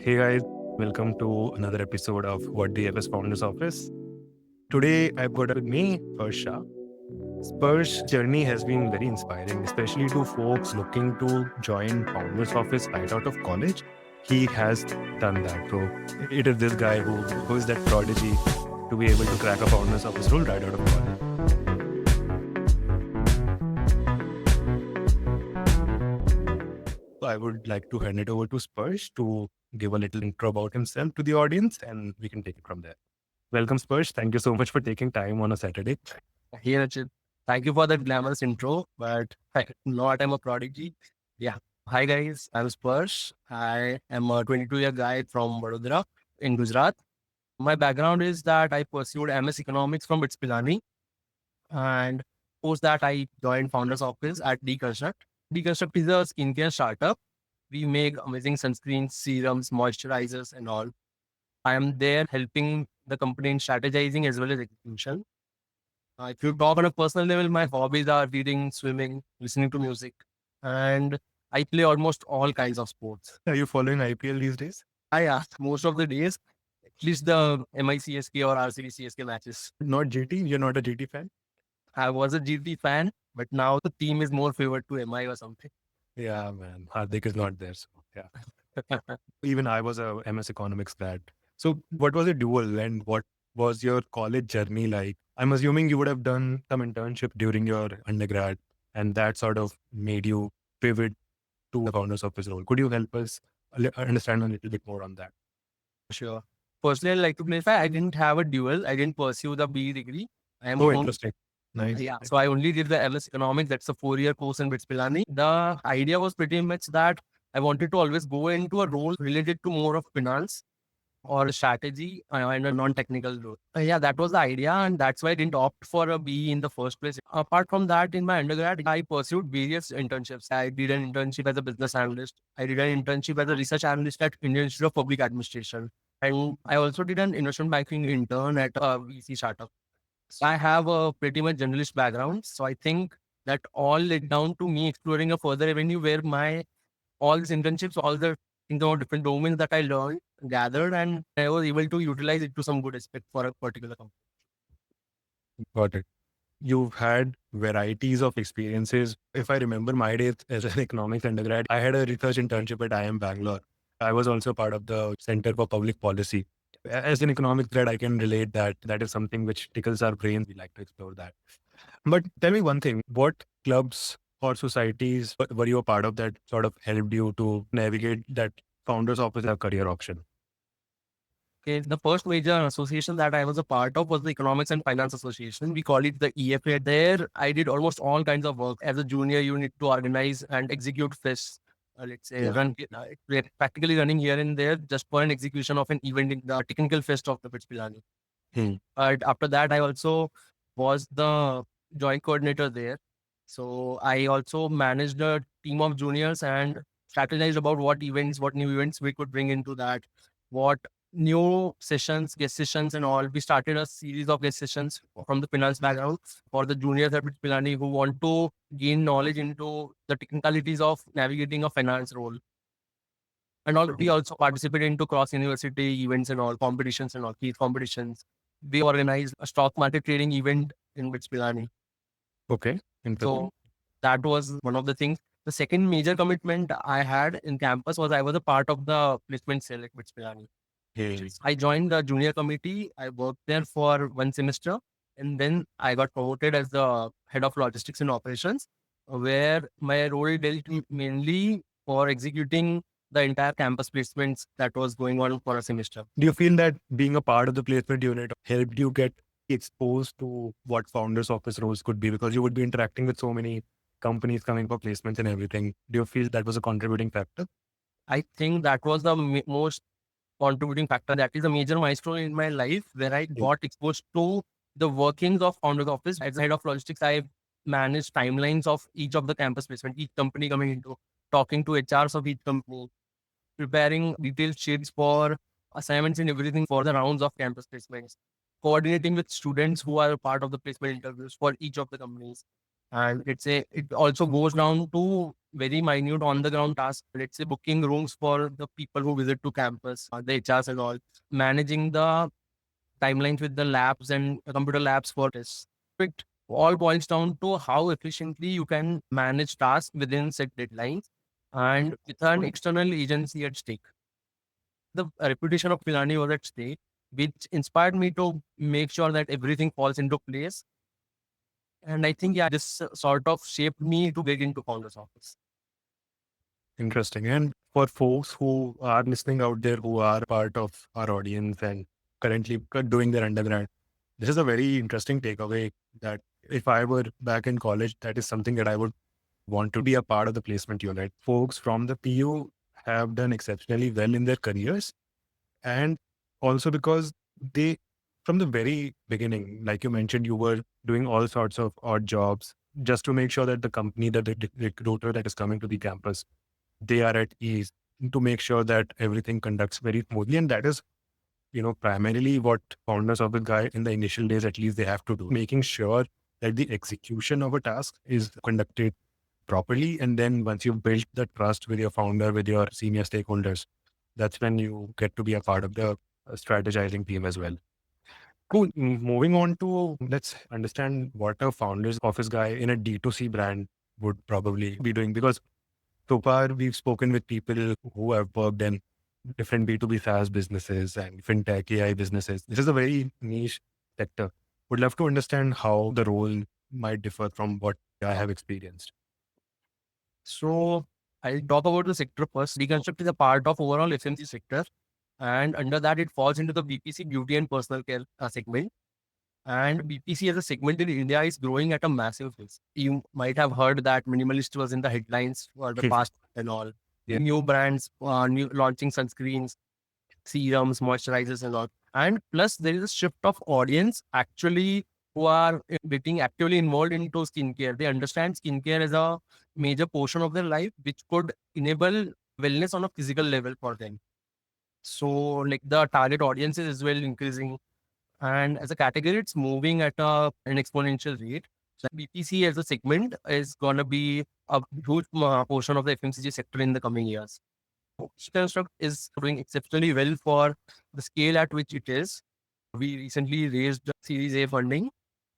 Hey guys, welcome to another episode of WTF Founders Office. Today I've got with me Sparsh Shah. Sparsh's journey has been very inspiring, especially to folks looking to join Founders Office right out of college. He has done that. So it is this guy who is that prodigy to be able to crack a Founders Office role right out of college. So I would like to hand it over to Sparsh to give a little intro about himself to the audience, and we can take it from there. Welcome, Sparsh. Thank you so much for taking time on a Saturday. Hey, Rachit. Thank you for that glamorous intro, but not I'm a prodigy. Yeah. Hi, guys. I'm Sparsh. I am a 22-year guy from Vadodara in Gujarat. My background is that I pursued MS Economics from Pilani, and post that I joined Founders Office at Deconstruct. Deconstruct is a skincare startup. We make amazing sunscreens, serums, moisturizers, and all. I am there helping the company in strategizing as well as execution. If you talk on a personal level, my hobbies are reading, swimming, listening to music, and I play almost all kinds of sports. Are you following IPL these days? I ask most of the days, at least the MICSK or RCB CSK matches. Not GT? You're not a GT fan? I was a GT fan, but now the team is more favored to MI or something. Yeah, man. Hardik is not there. So, yeah. Even I was a MS Economics grad. So, what was your dual and what was your college journey like? I'm assuming you would have done some internship during your undergrad, and that sort of made you pivot to the Founders Office role. Could you help us understand a little bit more on that? Sure. Firstly, I'd like to clarify, I didn't have a dual. I didn't pursue the BE degree. I am Oh, interesting. Nice. Yeah. So I only did the MS Economics. That's a 4-year course in Pilani. The idea was pretty much that I wanted to always go into a role related to more of finance or strategy and a non-technical role. Yeah, that was the idea. And that's why I didn't opt for a BE in the first place. Apart from that, in my undergrad, I pursued various internships. I did an internship as a business analyst. I did an internship as a research analyst at Indian Institute of Public Administration. And I also did an investment banking intern at a VC startup. So I have a pretty much generalist background. So I think that all led down to me exploring a further avenue where my all these internships, all the different domains that I learned, gathered, and I was able to utilize it to some good aspect for a particular company. Got it. You've had varieties of experiences. If I remember my days as an economics undergrad, I had a research internship at IIM Bangalore. I was also part of the Center for Public Policy. As an economics grad, I can relate that that is something which tickles our brains. We like to explore that. But tell me one thing, what clubs or societies were you a part of that sort of helped you to navigate that Founders Office as a career option? Okay, the first major association that I was a part of was the Economics and Finance Association. We call it the EFA. There, I did almost all kinds of work. As a junior, you need to organize and execute fests. Let's say, we're practically running here and there just for an execution of an event in the technical fest of the Pilani. But after that, I also was the joint coordinator there. So I also managed a team of juniors and strategized about what new events we could bring into that, what new sessions, guest sessions and all. We started a series of guest sessions from the finance background for the juniors at Pilani who want to gain knowledge into the technicalities of navigating a finance role. And all, we also participated into cross-university events and all, competitions and all, key competitions. We organized a stock market trading event in Pilani. Okay. So that was one of the things. The second major commitment I had in campus was I was a part of the placement cell at Pilani. I joined the junior committee. I worked there for 1 semester and then I got promoted as the head of logistics and operations, where my role dealt mainly for executing the entire campus placements that was going on for a semester. Do you feel that being a part of the placement unit helped you get exposed to what Founders Office roles could be? Because you would be interacting with so many companies coming for placements and everything. Do you feel that was a contributing factor? I think that was the most contributing factor. That is a major milestone in my life where I got exposed to the workings of Founders Office. As head of logistics, I managed timelines of each of the campus placement, each company coming into, talking to HRs of each company, preparing detailed sheets for assignments and everything for the rounds of campus placements, coordinating with students who are part of the placement interviews for each of the companies. And let's say it also goes down to very minute on the ground tasks. Let's say booking rooms for the people who visit to campus, the HRs and all, managing the timelines with the labs and computer labs for tests. It all boils down to how efficiently you can manage tasks within set deadlines and with an external agency at stake. The reputation of Pilani was at stake, which inspired me to make sure that everything falls into place. And I think, yeah, this sort of shaped me to get into founder's office. Interesting. And for folks who are listening out there, who are part of our audience and currently doing their undergrad, this is a very interesting takeaway that if I were back in college, that is something that I would want to be a part of the placement unit. Folks from the PU have done exceptionally well in their careers. And also because they, from the very beginning, like you mentioned, you were doing all sorts of odd jobs just to make sure that the company, that the recruiter that is coming to the campus, they are at ease, to make sure that everything conducts very smoothly. And that is, primarily what founders of the guy in the initial days, at least they have to do, making sure that the execution of a task is conducted properly. And then once you've built the trust with your founder, with your senior stakeholders, that's when you get to be a part of the strategizing team as well. Cool. Moving on to, let's understand what a founder's office guy in a D2C brand would probably be doing. Because so far we've spoken with people who have worked in different B2B SaaS businesses and fintech AI businesses. This is a very niche sector. Would love to understand how the role might differ from what I have experienced. So I'll talk about the sector first. Deconstruct is a part of overall FMC sector. And under that, it falls into the BPC, beauty and personal care segment. And BPC as a segment in India is growing at a massive pace. You might have heard that minimalist was in the headlines for the past and all. Yeah. New brands, new launching sunscreens, serums, moisturizers, and all. And plus, there is a shift of audience actually who are getting actively involved into skincare. They understand skincare as a major portion of their life, which could enable wellness on a physical level for them. So, like the target audience is as well increasing, and as a category, it's moving at an exponential rate. So BPC as a segment is going to be a huge portion of the FMCG sector in the coming years. Deconstruct is doing exceptionally well for the scale at which it is. We recently raised Series A funding,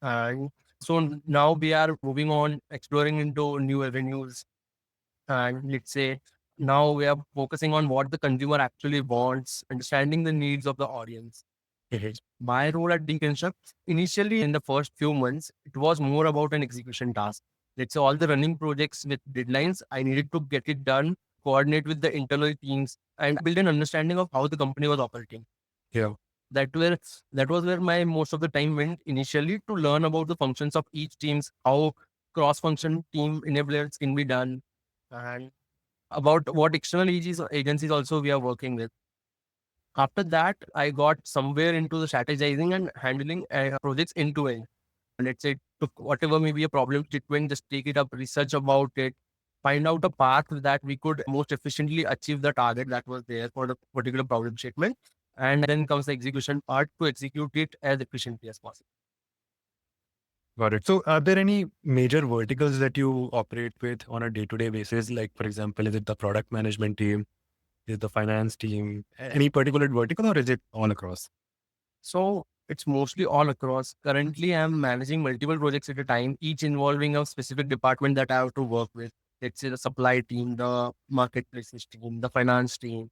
and so now we are moving on, exploring into new avenues. And let's say now we are focusing on what the consumer actually wants, understanding the needs of the audience. Mhm. My role at Deconstruct, initially in the first few months, it was more about an execution task. Let's say all the running projects with deadlines, I needed to get it done, coordinate with the internal teams, and build an understanding of how the company was operating. Yeah. That were that was where my most of the time went initially, to learn about the functions of each teams, how cross-function team enablers can be done, and about what external agencies also we are working with. After that, I got somewhere into the strategizing and handling projects end to end. Let's say, took whatever may be a problem statement, just take it up, research about it, find out a path that we could most efficiently achieve the target that was there for the particular problem statement. And then comes the execution part to execute it as efficiently as possible. Got it. So, are there any major verticals that you operate with on a day-to-day basis? Like, for example, is it the product management team? Is it the finance team? Any particular vertical, or is it all across? So it's mostly all across. Currently, I'm managing multiple projects at a time, each involving a specific department that I have to work with. Let's say the supply team, the marketplaces team, the finance team,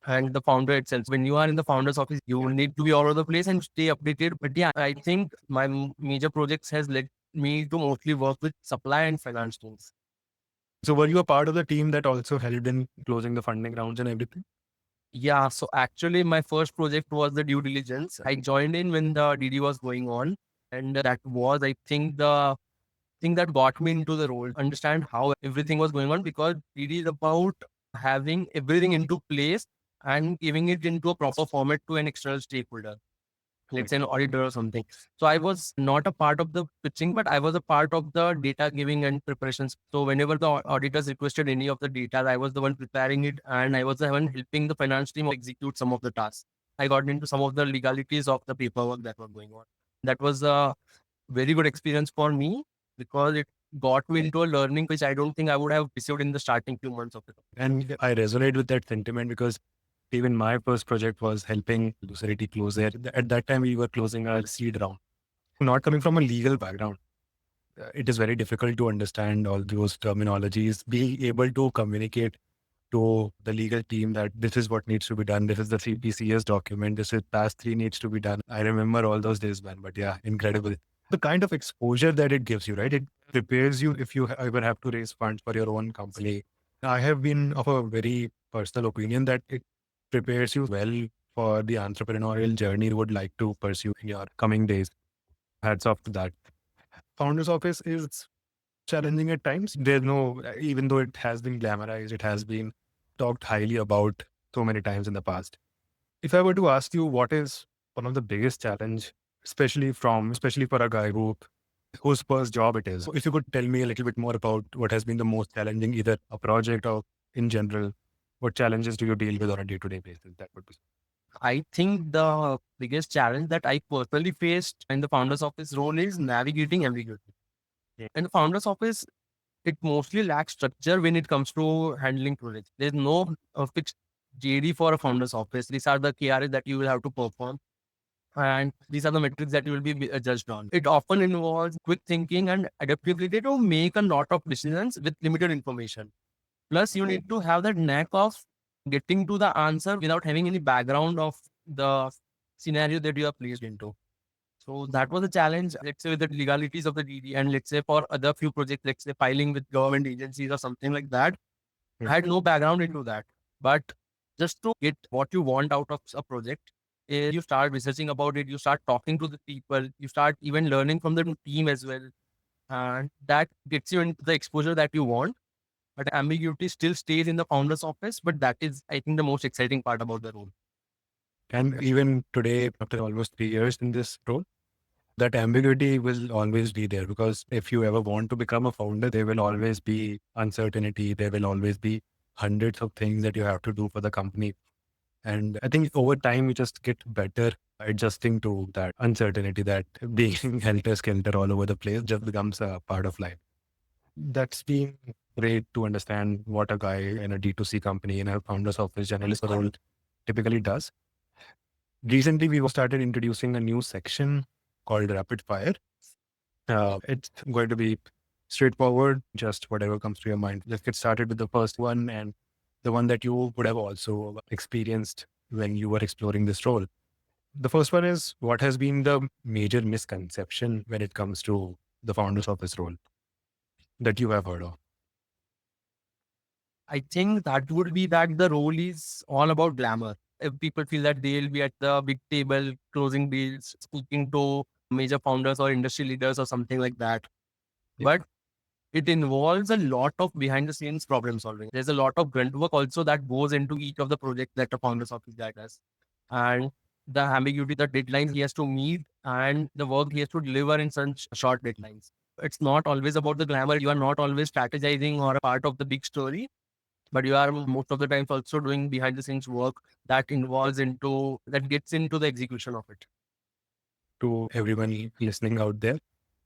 and the founder itself. When you are in the founder's office, you need to be all over the place and stay updated. But yeah, I think my major projects has led me to mostly work with supply and finance teams. So, were you a part of the team that also helped in closing the funding rounds and everything? Yeah, so actually, my first project was the due diligence. I joined in when the DD was going on, and that was, I think, the thing that got me into the role. Understand how everything was going on, because DD is about having everything into place and giving it into a proper format to an external stakeholder, let's say an auditor or something. So I was not a part of the pitching, but I was a part of the data giving and preparations. So whenever the auditors requested any of the data, I was the one preparing it, and I was the one helping the finance team execute some of the tasks. I got into some of the legalities of the paperwork that were going on. That was a very good experience for me. because it got me into a learning which I don't think I would have received in the starting few months of it. And I resonate with that sentiment because even my first project was helping Lucidity close their. At that time, we were closing our seed round. Not coming from a legal background, it is very difficult to understand all those terminologies. Being able to communicate to the legal team that this is what needs to be done. This is the CPCS document. This is task 3 needs to be done. I remember all those days, man. But yeah, incredible. The kind of exposure that it gives you, right? It prepares you if you ever have to raise funds for your own company. I have been of a very personal opinion that it prepares you well for the entrepreneurial journey you would like to pursue in your coming days. Hats off to that. Founders office is challenging at times. There's no, even though it has been glamorized, it has been talked highly about so many times in the past. If I were to ask you what is one of the biggest challenge, especially for a guy whose first job it is, if you could tell me a little bit more about what has been the most challenging, either a project or in general, what challenges do you deal with on a day-to-day basis? That would be. I think the biggest challenge that I personally faced in the founder's office role is navigating ambiguity. Yeah. In the founder's office, it mostly lacks structure when it comes to handling projects. There's no fixed JD for a founder's office. These are the KRAs that you will have to perform, and these are the metrics that you will be judged on. It often involves quick thinking and adaptability to make a lot of decisions with limited information. Plus, you need to have that knack of getting to the answer without having any background of the scenario that you are placed into. So that was a challenge, let's say, with the legalities of the DD, and let's say for other few projects, let's say filing with government agencies or something like that. I had no background into that. But just to get what you want out of a project, you start researching about it, you start talking to the people, you start even learning from the team as well. And that gets you into the exposure that you want. But ambiguity still stays in the founder's office. But that is, I think, the most exciting part about the role. And even today, after almost 3 years in this role, that ambiguity will always be there because if you ever want to become a founder, there will always be uncertainty. There will always be hundreds of things that you have to do for the company. And I think over time, you just get better adjusting to that uncertainty, that being helter-skelter all over the place just becomes a part of life. That's been great to understand what a guy in a D2C company in a founder's office generalist role typically does. Recently, we started introducing a new section called Rapid Fire. It's going to be straightforward, just whatever comes to your mind. Let's get started with the first one and the one that you would have also experienced when you were exploring this role. The first one is, what has been the major misconception when it comes to the founder's office role that you have heard of? I think that would be that the role is all about glamour. If people feel that they'll be at the big table closing deals, speaking to major founders or industry leaders or something like that. Yeah. But it involves a lot of behind the scenes problem solving. There's a lot of grunt work also that goes into each of the projects that the founders office guy does. And the ambiguity, the deadlines he has to meet, and the work he has to deliver in such short deadlines. It's not always about the glamour. You are not always strategizing or a part of the big story, but you are most of the times also doing behind the scenes work that gets into the execution of it. To everyone listening out there,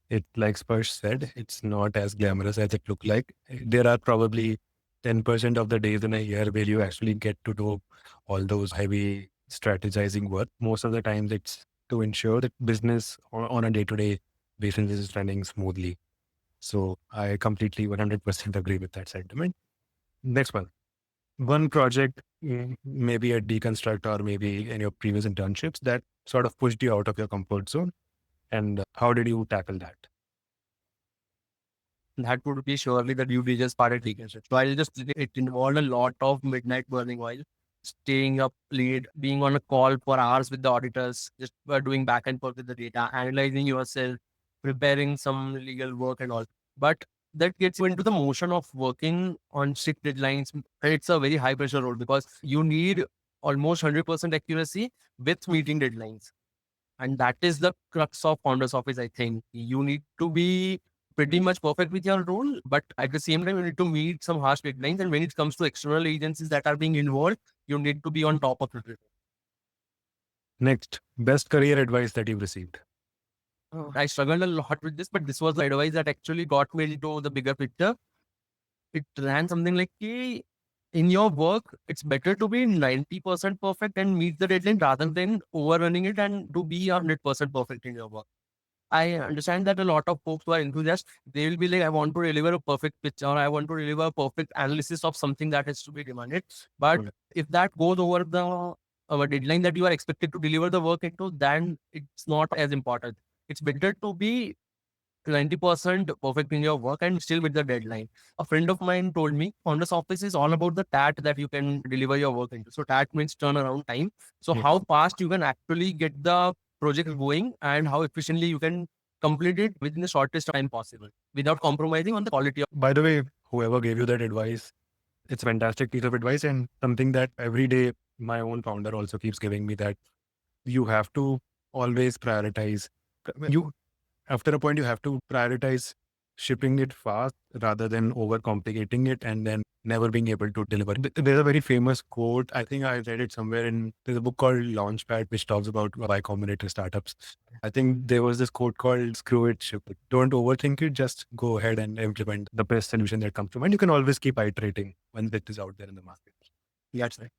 it, like Sparsh said, it's not as glamorous as it look like. There are probably 10% of the days in a year where you actually get to do all those heavy strategizing work. Most of the times it's to ensure that business on a day-to-day basis is running smoothly. So I completely 100% agree with that sentiment. Next one project, maybe a Deconstruct or maybe in your previous internships that sort of pushed you out of your comfort zone. And how did you tackle that? That would be surely the due diligence part at Deconstruct. So I'll just, it involved a lot of midnight burning while staying up late, being on a call for hours with the auditors, just doing back and forth with the data, analyzing yourself, preparing some legal work and all. But that gets you into the motion of working on strict deadlines. And it's a very high pressure role because you need almost 100% accuracy with meeting deadlines. And that is the crux of founders office. I think you need to be pretty much perfect with your role, but at the same time you need to meet some harsh deadlines, and when it comes to external agencies that are being involved, you need to be on top of it. Next, best career advice that you've received. I struggled a lot with this, but this was the advice that actually got me into the bigger picture. It ran something like, "Hey, in your work, it's better to be 90% perfect and meet the deadline rather than overrunning it and to be 100% perfect in your work." I understand that a lot of folks who are enthusiasts, they will be like, I want to deliver a perfect picture, or I want to deliver a perfect analysis of something that has to be demanded. But if that goes over the deadline that you are expected to deliver the work into, then it's not as important. It's better to be 90% perfect in your work and still with the deadline. A friend of mine told me Founders Office is all about the TAT that you can deliver your work into. So TAT means turnaround time. So how fast you can actually get the project going and how efficiently you can complete it within the shortest time possible without compromising on the quality of. By the way, whoever gave you that advice, it's a fantastic piece of advice and something that every day my own founder also keeps giving me, that you have to always prioritize. You After a point, you have to prioritize shipping it fast rather than overcomplicating it and then never being able to deliver. There's a very famous quote. I think I read it somewhere there's a book called Launchpad, which talks about Y Combinator startups. I think there was this quote called screw it, ship it. Don't overthink it. Just go ahead and implement the best solution that comes to mind. You can always keep iterating when it is out there in the market. That's right.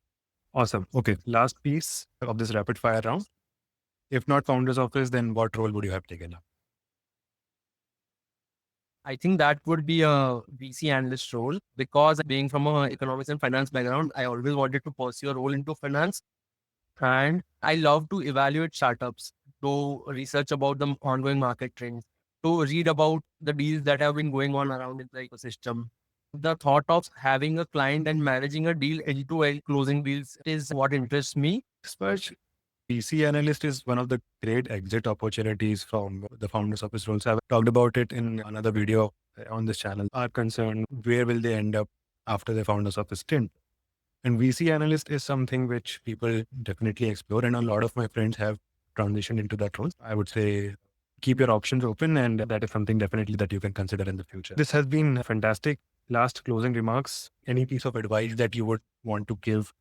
Awesome. Okay. Last piece of this rapid fire round. If not founder's office, then what role would you have taken up? I think that would be a VC analyst role because being from a economics and finance background, I always wanted to pursue a role into finance. And I love to evaluate startups, to research about the ongoing market trends, to read about the deals that have been going on around in the ecosystem. The thought of having a client and managing a deal end to end, closing deals is what interests me. Sparsh, PC analyst is one of the great exit opportunities from the founders office roles. I've talked about it in another video on this channel. Are concerned, where will they end up after the founders office stint? And VC analyst is something which people definitely explore, and a lot of my friends have transitioned into that role. I would say keep your options open, and that is something definitely that you can consider in the future. This has been fantastic. Last closing remarks, any piece of advice that you would want to give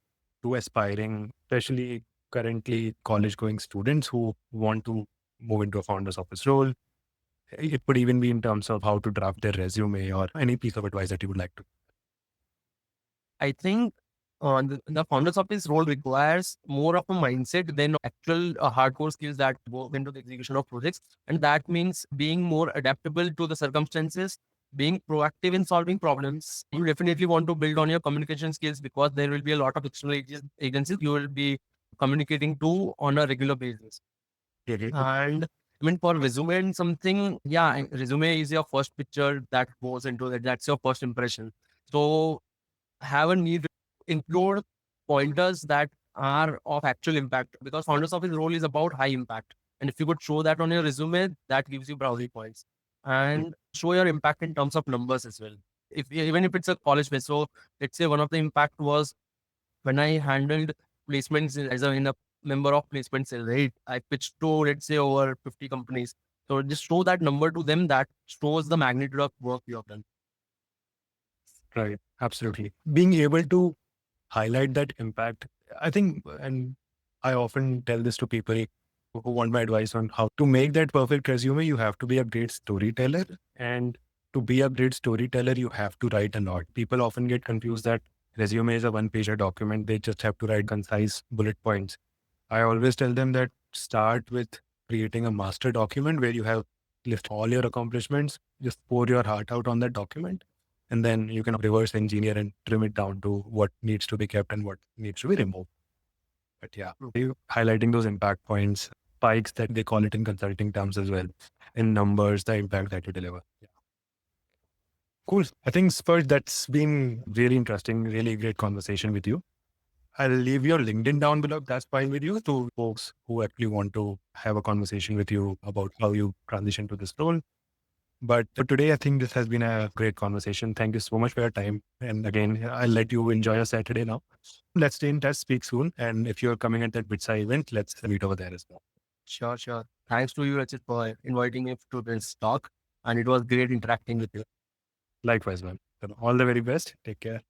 to aspiring, especially currently college going students who want to move into a founder's office role? It could even be in terms of how to draft their resume or any piece of advice that you would like to. I think the founders office role requires more of a mindset than actual hardcore skills that go into the execution of projects. And that means being more adaptable to the circumstances, being proactive in solving problems. You definitely want to build on your communication skills because there will be a lot of external agencies you will be communicating to on a regular basis. And I mean, for resume and something, yeah, resume is your first picture that goes into that. That's your first impression. So have a need to include pointers that are of actual impact because founders office role is about high impact. And if you could show that on your resume, that gives you browsing points and show your impact in terms of numbers as well. If even if it's a college base, so let's say one of the impact was when I handled placements as in a member of placement cell, right? I pitched to let's say over 50 companies. So just show that number to them that shows the magnitude of work you have done. Right. Absolutely. Being able to highlight that impact, I think, and I often tell this to people who want my advice on how to make that perfect resume. You have to be a great storyteller. And to be a great storyteller, you have to write a lot. People often get confused that resume is a one-pager document. They just have to write concise bullet points. I always tell them that start with creating a master document where you have list all your accomplishments, just pour your heart out on that document, and then you can reverse engineer and trim it down to what needs to be kept and what needs to be removed. But yeah, you highlighting those impact points, spikes that they call it in consulting terms as well, in numbers, the impact that you deliver. Yeah. Cool. I think Spurs, that's been really interesting, really great conversation with you. I'll leave your LinkedIn down below. That's fine with you, to folks who actually want to have a conversation with you about how you transition to this role. But for today, I think this has been a great conversation. Thank you so much for your time. And again, I'll let you enjoy your Saturday now. Let's stay in touch, speak soon. And if you're coming at that Bitsa event, let's meet over there as well. Sure, sure. Thanks to you, Rachit, for inviting me to this talk. And it was great interacting with you. Likewise, man. So all the very best. Take care.